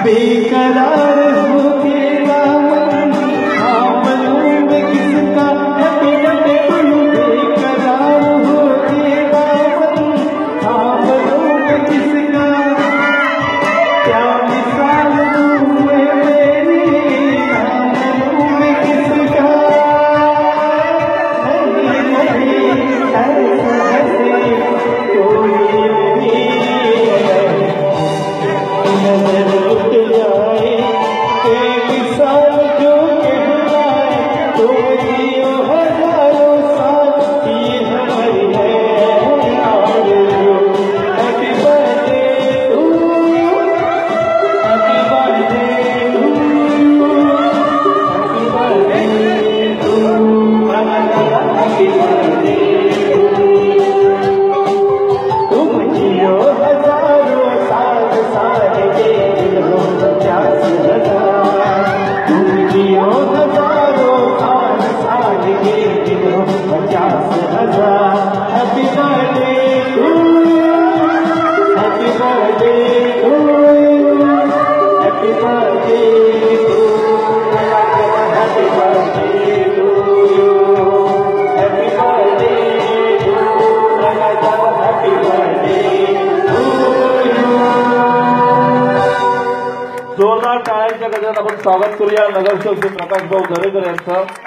बेकरार होके दामन आमनों में किसका हैप्पी बर्थडे टू यू। बेकरार होके दामन आमनों में किसका क्या मिसाल दूँ मैं मेरी आमनों में किसका। नहीं ऐसे कोई नहीं नजर उठ जाए एक साल जो कहलाए तो जियो हजारों साल ये हमारी है आरज़ू। Happy birthday to you, happy birthday to you, happy birthday to you, happy birthday to you. तुम जियो हजारों साल सारे के दिलों में प्यास लगा। तुम जियो हजारों साल सारे के दिलों में प्यास लगा। Happy birthday to you, happy birthday to you, happy birthday to you, happy birthday to you, happy birthday to you, happy birthday to you. जोरदार टाळ्यांच्या गजरात आपण स्वागत करूया नगरसेवक श्री प्रकाश भाऊ दरेकर यांचं।